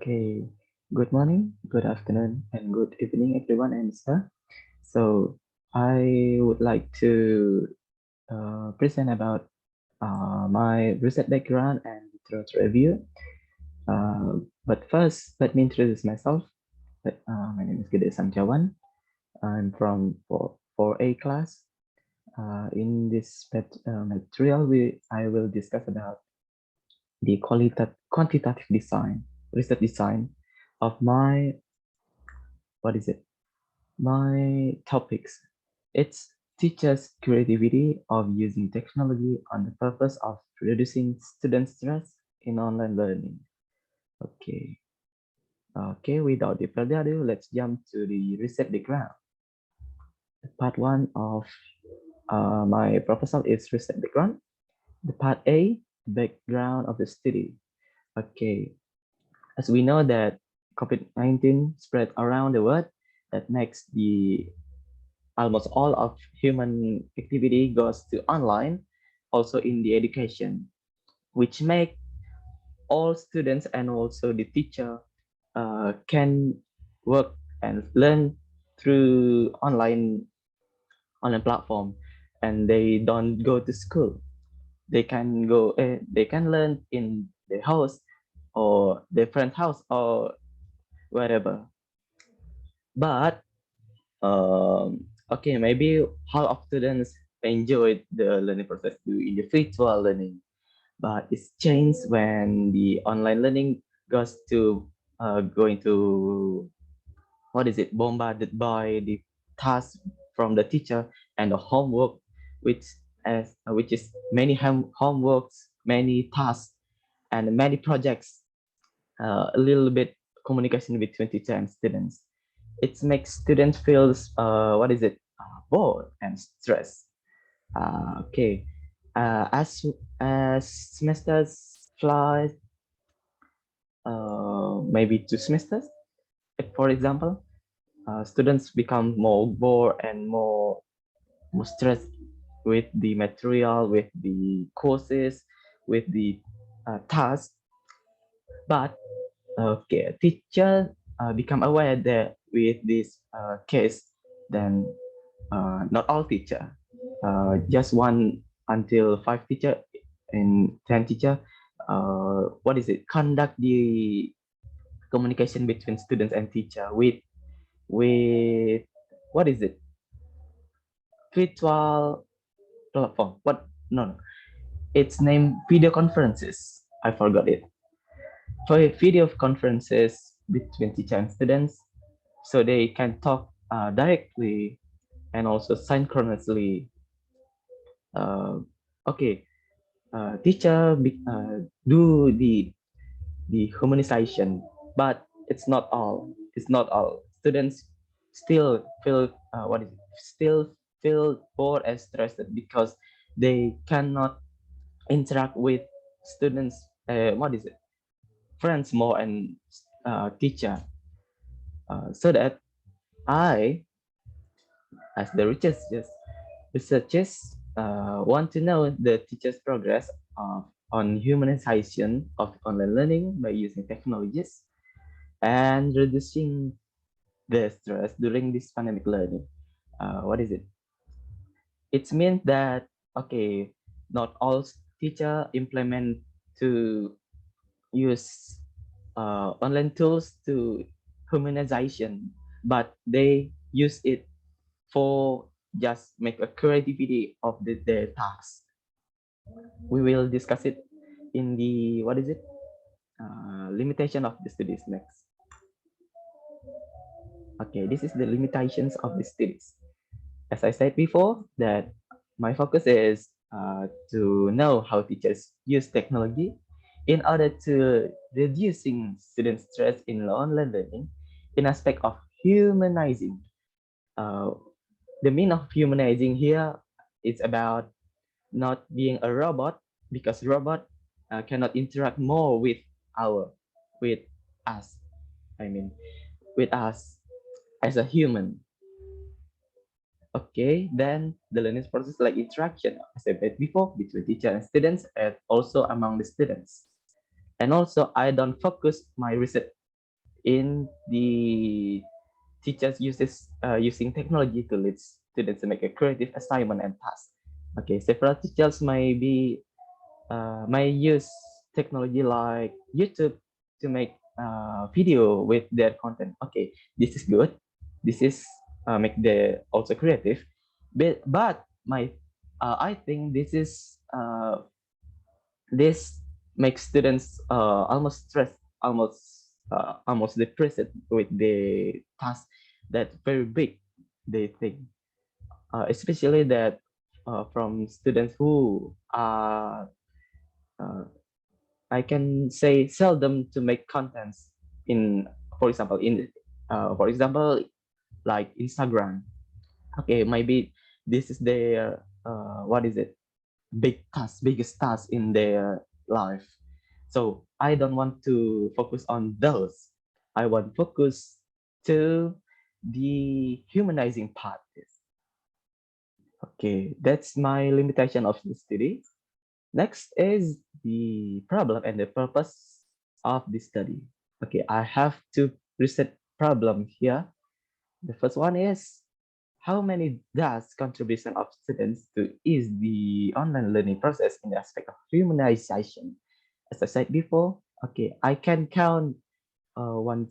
Okay, good morning, good afternoon, and good evening, everyone, and sir. So, I would like to present about my research background and literature review. But first, let me introduce myself. My name is Gede Santiawan. I'm from 4A class. In this material, I will discuss about the quantitative design, research design of my what is it? My topics. It's teachers' creativity of using technology on the purpose of reducing student stress in online learning. Okay. Okay, without further ado, let's jump to the reset background. Part one of my proposal is reset background. The part A, background of the study. Okay, as we know that COVID-19 spread around the world, that makes the almost all of human activity goes to online, also in the education, which make all students and also the teacher can work and learn through online platform, and they don't go to school. They can learn in their house or their friend's house or wherever. But okay, maybe how of students enjoyed the learning process through individual learning, but it's changed when the online learning goes to going to what is it bombarded by the tasks from the teacher and the homework, which is many homeworks, many tasks, and many projects. A little bit communication between teacher and students. It makes students feel bored and stressed. Okay, as semesters fly, maybe 2 semesters, if, for example, students become more bored and more stressed with the material, with the courses, with the tasks. But okay, teacher become aware that with this case, then not all teacher, just one until five teacher and 10 teacher, conduct the communication between students and teacher with what is it virtual platform, what no, it's named video conferences. I forgot it. For video conferences between teacher and students, so they can talk directly and also synchronously. uh, okay, teacher do the humanization, but it's not all students still feel still feel bored and stressed because they cannot interact with students, friends more, and teacher, so that I, as the researchers, want to know the teacher's progress on humanization of online learning by using technologies and reducing the stress during this pandemic learning. What is it? It means that okay, not all teacher implement to use online tools to humanization, but they use it for just make a creativity of their task. We will discuss it in the limitation of the studies next. Okay, this is the limitations of the studies. As I said before, that my focus is to know how teachers use technology in order to reducing student stress in online learning in aspect of humanizing. Uh, the mean of humanizing here is about not being a robot, because robot cannot interact more our with us. I mean, with us as a human. Okay, then the learning process like interaction, as I said before, between teacher and students, and also among the students. And also, I don't focus my research in the teachers using technology to lead students to make a creative assignment and task. Okay, several teachers may use technology like YouTube to make video with their content. Okay, this is good. This is make the also creative, but my I think this makes students almost stressed, almost depressed with the task that very big they think, especially that from students who are uh, I can say seldom to make contents in, for example, like Instagram. Okay, maybe this is their what is it? Biggest task in their life. So I don't want to focus on those. I want focus to the humanizing part. Okay, that's my limitation of the study. Next is the problem and the purpose of the study. Okay, I have two research problems here. The first one is how many does contribution of students to ease the online learning process in the aspect of humanization? As I said before, okay, I can count one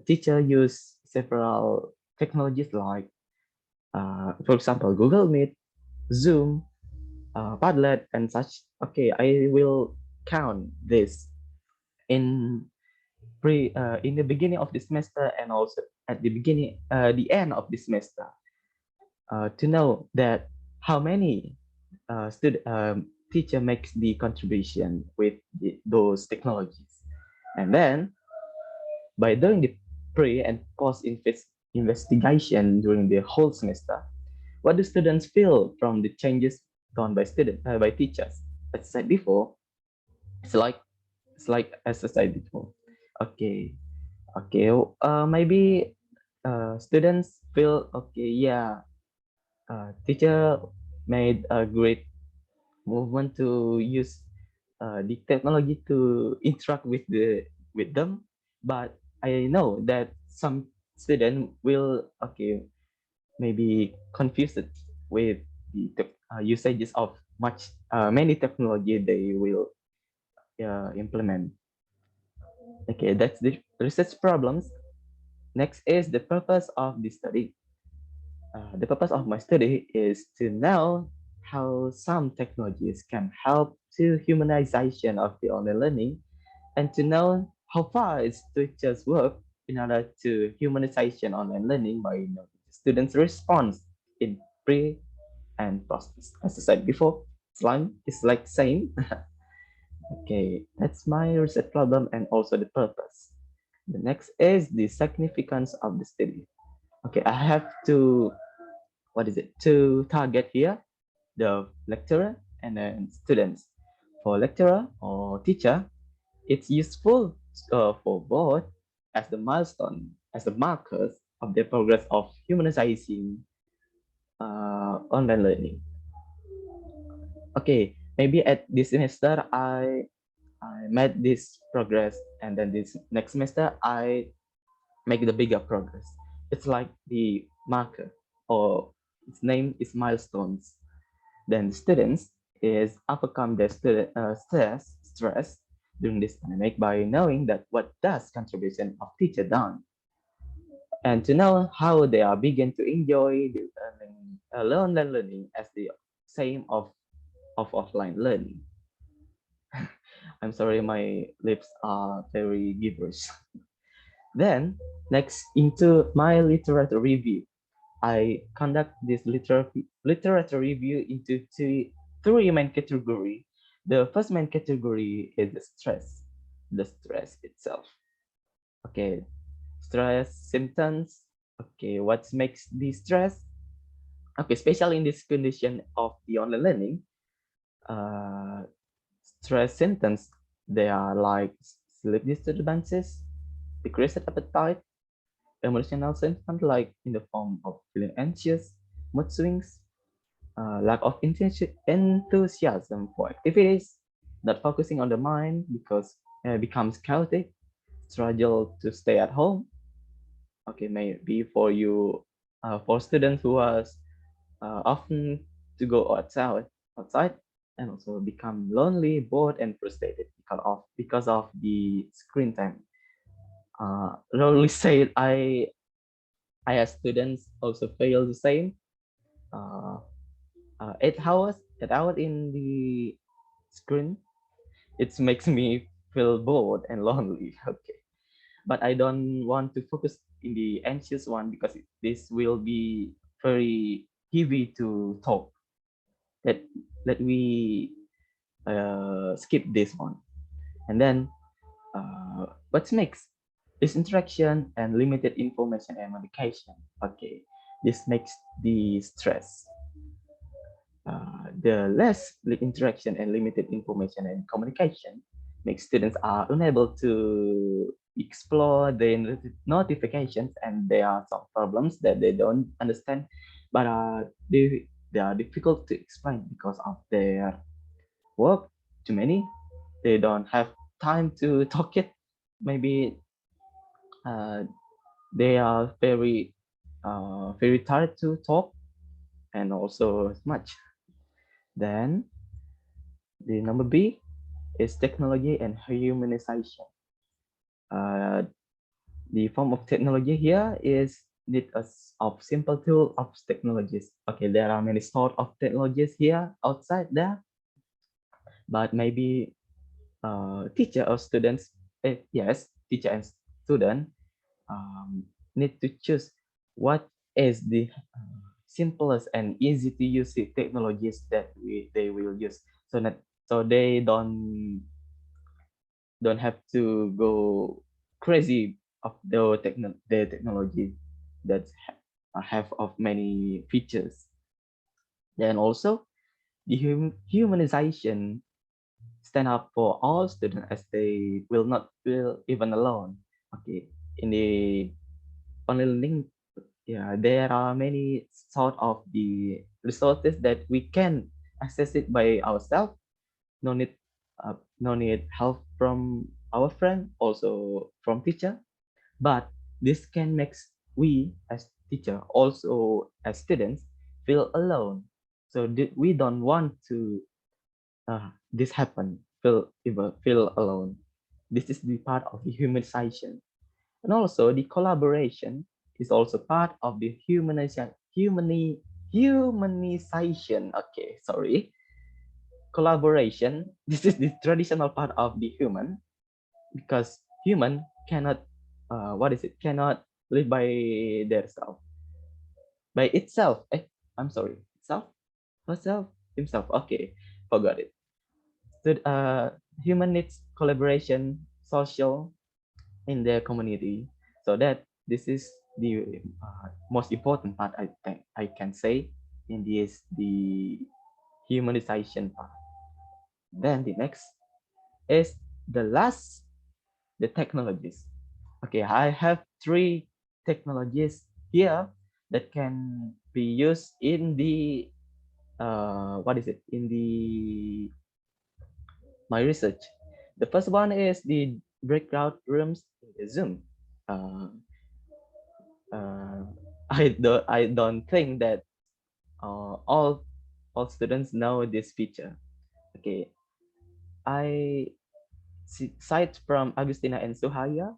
teacher use several technologies like, for example, Google Meet, Zoom, Padlet, and such. Okay, I will count this in in the beginning of the semester and also at the end of the semester, to know that how many student teacher makes the contribution with those technologies, and then by doing the pre and post investigation during the whole semester, what do students feel from the changes done by teachers? As I said before, it's like as I said before. Okay, okay. Maybe students feel okay. Yeah, teacher made a great movement to use the technology to interact with them, but I know that some student will maybe confused with the usages of many technology they will implement. Okay, that's the research problems. Next is the purpose of the study. The purpose of my study is to know how some technologies can help to humanization of the online learning, and to know how far its teachers work in order to humanization online learning by noting the students' response in pre and post. As I said before, slime is like same. Okay, that's my research problem and also the purpose. The next is the significance of the study. Okay, I have to, what is it, to target here the lecturer and then students. For lecturer or teacher, it's useful for both as the milestone, as the markers of the progress of humanizing online learning. Okay, maybe at this semester I made this progress, and then this next semester I make the bigger progress. It's like the marker, or its name is milestones. Then students is overcome their stress during this pandemic by knowing that what does contribution of teacher done, and to know how they are begin to enjoy the online learning as the same of offline learning. I'm sorry, my lips are very gibberish. Then next into my literature review. I conduct this literature review into three main categories. The first main category is the stress itself. Okay, stress symptoms. Okay, what makes the stress? Okay, especially in this condition of the online learning, uh, stress symptoms, they are like sleep disturbances, decreased appetite, emotional symptoms like in the form of feeling anxious, mood swings, lack of enthusiasm for activities, not focusing on the mind because it becomes chaotic, struggle to stay at home. Okay, maybe for you, for students who was often to go outside, and also become lonely, bored, and frustrated because of the screen time. Lonely said I as students also feel the same. Uh, 8 hours in the screen, it makes me feel bored and lonely. Okay, but I don't want to focus in the anxious one because this will be very heavy to talk. Let we skip this one, and then what's next is interaction and limited information and medication. Okay, this makes the stress. The less interaction and limited information and communication makes students are unable to explore the notifications, and there are some problems that they don't understand, but they are difficult to explain because of their work too many. They don't have time to talk it. Maybe uh, they are very tired to talk and also much. Then the number B is technology and humanization. Uh, the form of technology here is need of simple tool of technologies. Okay, there are many sort of technologies here outside there, but maybe teacher or students, yes, teacher and student need to choose what is the simplest and easy to use technologies that they will use, so they don't have to go crazy of the technology that have of many features. Then also the humanization stand up for all students as they will not feel even alone. Okay, in the online learning, yeah, there are many sort of the resources that we can access it by ourselves. No need, no need help from our friend, also from teacher. But this can make we as teacher, also as students, feel alone. So we don't want to this happen, feel alone. This is the part of the humanization. And also the collaboration is also part of the humanization. Okay, sorry. Collaboration. This is the traditional part of the human, because human cannot what is it? Cannot live by their self, by itself. I'm sorry. Itself? Herself? Himself. Okay, forgot it. So human needs collaboration, social in their community, so that this is the most important part, I think I can say, in this the humanization part. Then the next is the last, the technologies. Okay, I have three technologies here that can be used in the what is it, in the my research. The first one is the breakout rooms in the Zoom. Uh, uh, I don't think that all students know this feature. Okay, I cite from Agustina and Suhaya.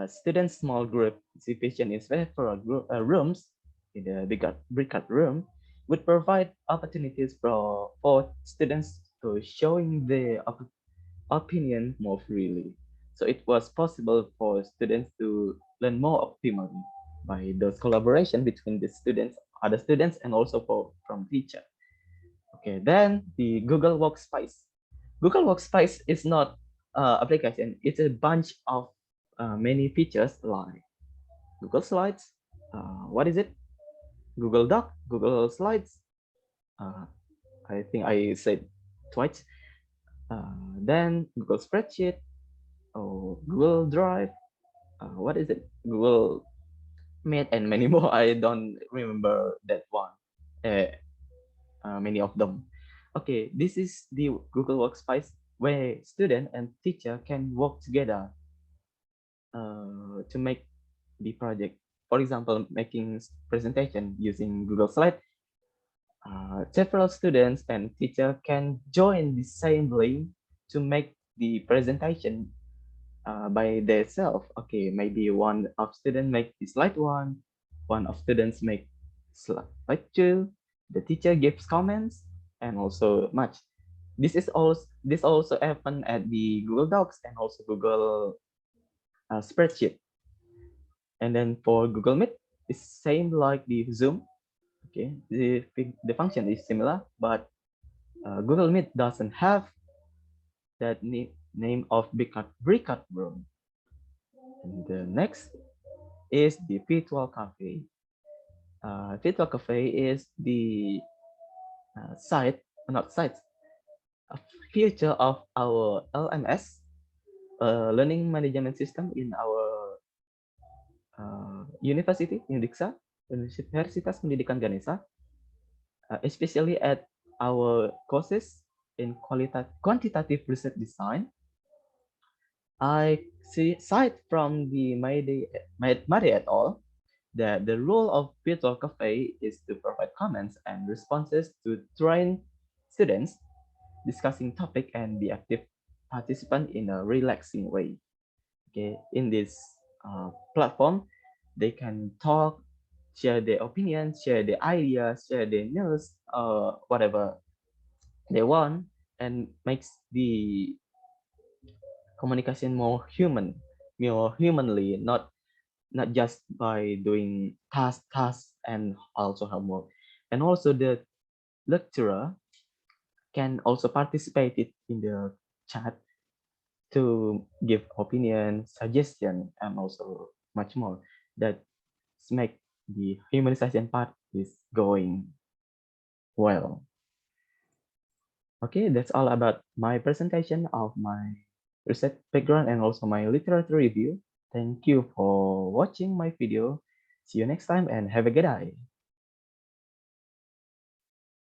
Student small group situation is where for rooms in the breakout room would provide opportunities for students to showing their opinion more freely. So it was possible for students to learn more optimally by those collaboration between the students, other students, and also from teacher. Okay, then the Google Workspace. Google Workspace is not application. It's a bunch of many features like Google Slides. What is it? Google Doc, Google Slides. Uh, I think I said twice. Then Google Spreadsheet, or Google Drive. What is it? Google Meet and many more. I don't remember that one. Uh, many of them. Okay, this is the Google Workspace where student and teacher can work together. to make the project. For example, making presentation using Google Slide, several students and teacher can join the same link to make the presentation by themselves. Okay, maybe one of student make the slide one of students make slide two. The teacher gives comments and also much. This also happen at the Google Docs and also Google spreadsheet. And then for Google Meet, it's same like the Zoom. Okay, the function is similar, but Google Meet doesn't have that name of breakout room. And the next is the virtual cafe. Virtual cafe is the site, not site, a feature of our LMS, learning management system in our university, Indiksa, Universitas Pendidikan Ganesha, especially at our courses in quantitative research design. I cite from the Made et al. That the role of virtual cafe is to provide comments and responses to train students discussing topic and be active participant in a relaxing way. Okay, in this platform, they can talk, share their opinions, share their ideas, share their news, whatever they want, and makes the communication more humanly, not just by doing tasks and also homework. And also the lecturer can also participate in the chat to give opinion, suggestion, and also much more. That make the humanization part is going well. Okay, that's all about my presentation of my research background and also my literature review. Thank you for watching my video. See you next time and have a good day.